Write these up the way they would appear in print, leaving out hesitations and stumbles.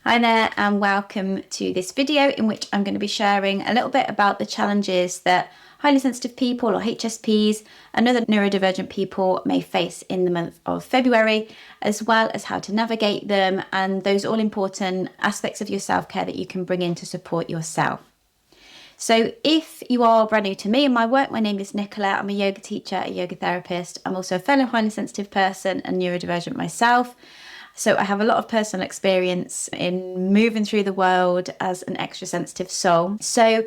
Hi there and welcome to this video in which I'm going to be sharing a little bit about the challenges that highly sensitive people or HSPs and other neurodivergent people may face in the month of February, as well as how to navigate them and those all important aspects of your self-care that you can bring in to support yourself. So if you are brand new to me and my work, my name is Nicola. I'm a yoga teacher, a yoga therapist. I'm also a fellow highly sensitive person and neurodivergent myself. So I have a lot of personal experience in moving through the world as an extra sensitive soul. So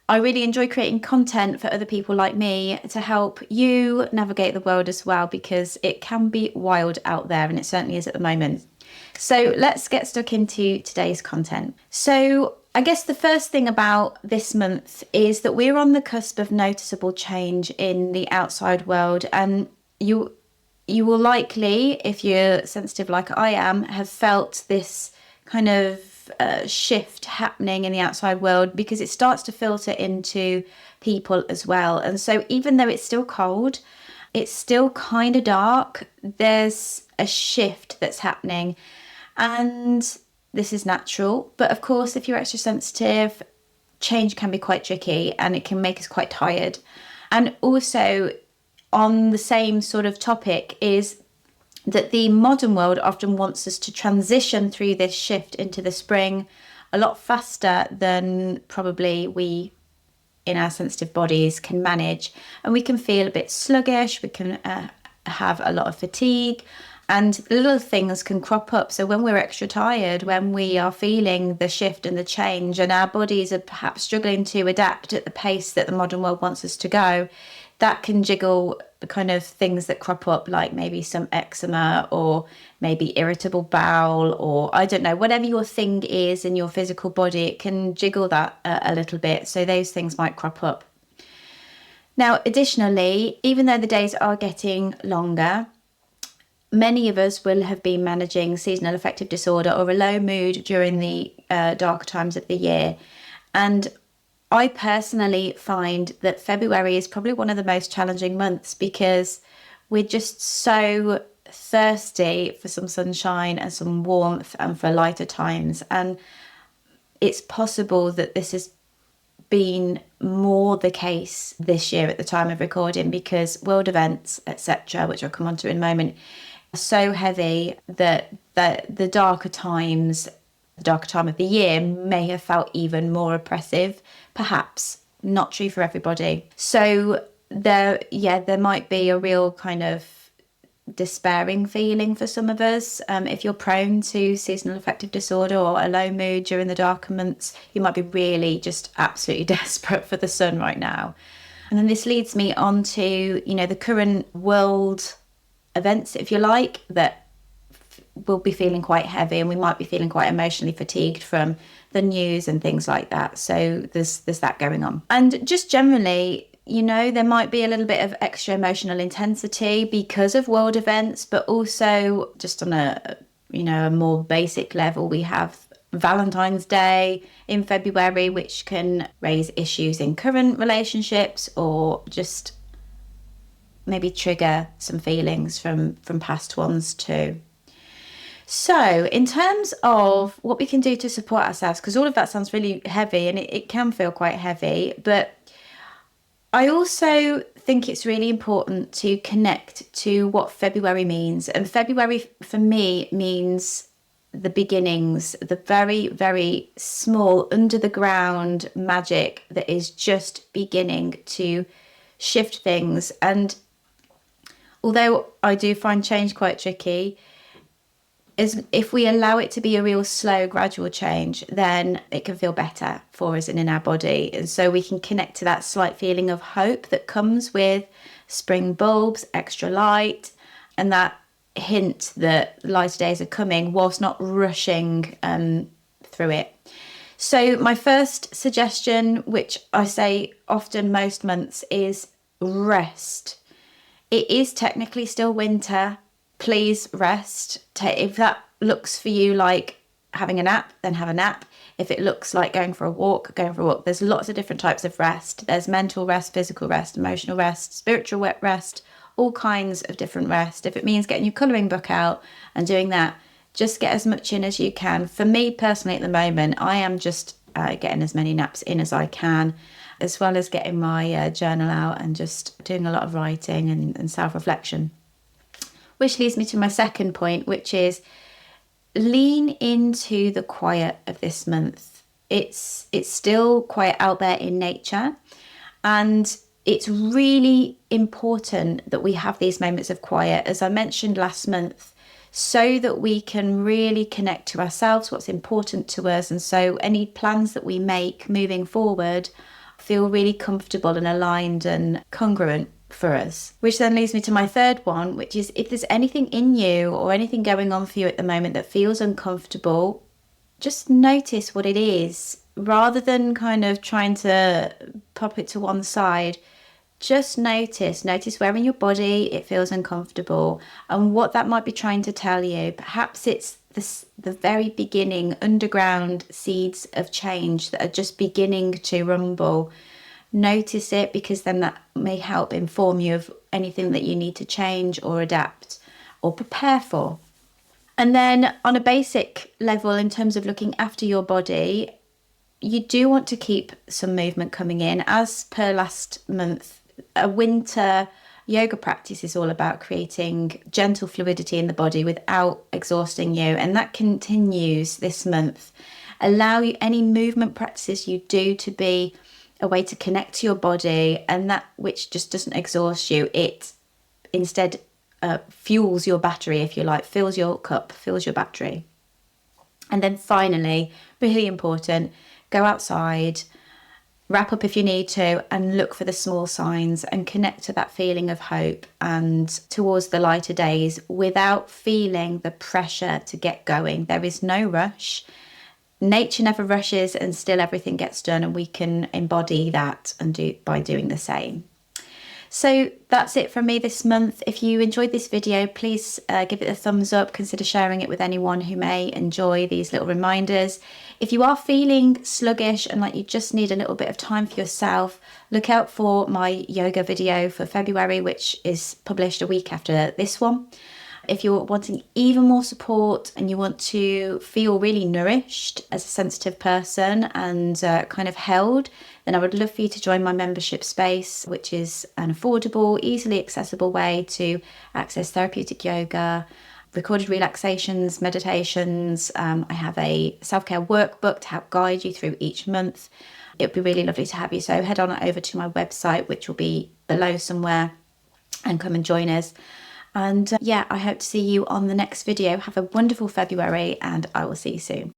I really enjoy creating content for other people like me to help you navigate the world as well, because it can be wild out there, and it certainly is at the moment. So let's get stuck into today's content. So I guess the first thing about this month is that we're on the cusp of noticeable change in the outside world, and you will likely, if you're sensitive like I am, have felt this kind of shift happening in the outside world, because it starts to filter into people as well. And so even though it's still cold, it's still kind of dark, there's a shift that's happening. And this is natural. But of course, if you're extra sensitive, change can be quite tricky and it can make us quite tired. And also, on the same sort of topic is that the modern world often wants us to transition through this shift into the spring a lot faster than probably we in our sensitive bodies can manage. And we can feel a bit sluggish, we can have a lot of fatigue, and little things can crop up. So when we're extra tired, when we are feeling the shift and the change and our bodies are perhaps struggling to adapt at the pace that the modern world wants us to go, that can jiggle the kind of things that crop up, like maybe some eczema or maybe irritable bowel, or I don't know, whatever your thing is in your physical body, it can jiggle that a little bit. So those things might crop up. Now, additionally, even though the days are getting longer, many of us will have been managing seasonal affective disorder or a low mood during the darker times of the year. And I personally find that February is probably one of the most challenging months, because we're just so thirsty for some sunshine and some warmth and for lighter times. And it's possible that this has been more the case this year at the time of recording, because world events, etc., which I'll come on to in a moment, are so heavy that the darker time of the year may have felt even more oppressive. Perhaps not true for everybody. So there might be a real kind of despairing feeling for some of us. If you're prone to seasonal affective disorder or a low mood during the darker months, you might be really just absolutely desperate for the sun right now. And then this leads me on to, the current world events, if you like, that will be feeling quite heavy, and we might be feeling quite emotionally fatigued from the news and things like that. So there's that going on. And just generally, there might be a little bit of extra emotional intensity because of world events, but also just on a more basic level, we have Valentine's Day in February, which can raise issues in current relationships or just maybe trigger some feelings from past ones too. So in terms of what we can do to support ourselves, because all of that sounds really heavy and it can feel quite heavy, but I also think it's really important to connect to what February means. And February for me means the beginnings, the very, very small under the ground magic that is just beginning to shift things. And although I do find change quite tricky, is if we allow it to be a real slow, gradual change, then it can feel better for us and in our body. And so we can connect to that slight feeling of hope that comes with spring bulbs, extra light, and that hint that lighter days are coming whilst not rushing through it. So my first suggestion, which I say often most months, is rest. It is technically still winter. Please rest. If that looks for you like having a nap, then have a nap. If it looks like going for a walk, going for a walk. There's lots of different types of rest. There's mental rest, physical rest, emotional rest, spiritual rest, all kinds of different rest. If it means getting your colouring book out and doing that, just get as much in as you can. For me personally at the moment, I am just getting as many naps in as I can, as well as getting my journal out and just doing a lot of writing and self-reflection. Which leads me to my second point, which is lean into the quiet of this month. It's still quiet out there in nature, and it's really important that we have these moments of quiet, as I mentioned last month, so that we can really connect to ourselves, what's important to us, and so any plans that we make moving forward feel really comfortable and aligned and congruent for us. Which then leads me to my third one, which is if there's anything in you or anything going on for you at the moment that feels uncomfortable, just notice what it is rather than kind of trying to pop it to one side. Just notice where in your body it feels uncomfortable and what that might be trying to tell you. Perhaps it's the very beginning underground seeds of change that are just beginning to rumble. Notice it, because then that may help inform you of anything that you need to change or adapt or prepare for. And then on a basic level, in terms of looking after your body, you do want to keep some movement coming in. As per last month, a winter yoga practice is all about creating gentle fluidity in the body without exhausting you. And that continues this month. Allow any movement practices you do to be a way to connect to your body, and that which just doesn't exhaust you. It instead fuels your battery, if you like, fills your cup, fills your battery. And then finally, really important, go outside, wrap up if you need to, and look for the small signs and connect to that feeling of hope and towards the lighter days without feeling the pressure to get going. There is no rush. Nature never rushes, and still everything gets done, and we can embody that and by doing the same. So that's it from me this month. If you enjoyed this video, please give it a thumbs up. Consider sharing it with anyone who may enjoy these little reminders. If you are feeling sluggish and like you just need a little bit of time for yourself, look out for my yoga video for February, which is published a week after this one. If you're wanting even more support and you want to feel really nourished as a sensitive person and kind of held, then I would love for you to join my membership space, which is an affordable, easily accessible way to access therapeutic yoga, recorded relaxations, meditations. I have a self-care workbook to help guide you through each month. It would be really lovely to have you. So head on over to my website, which will be below somewhere, and come and join us. And yeah, I hope to see you on the next video. Have a wonderful February, and I will see you soon.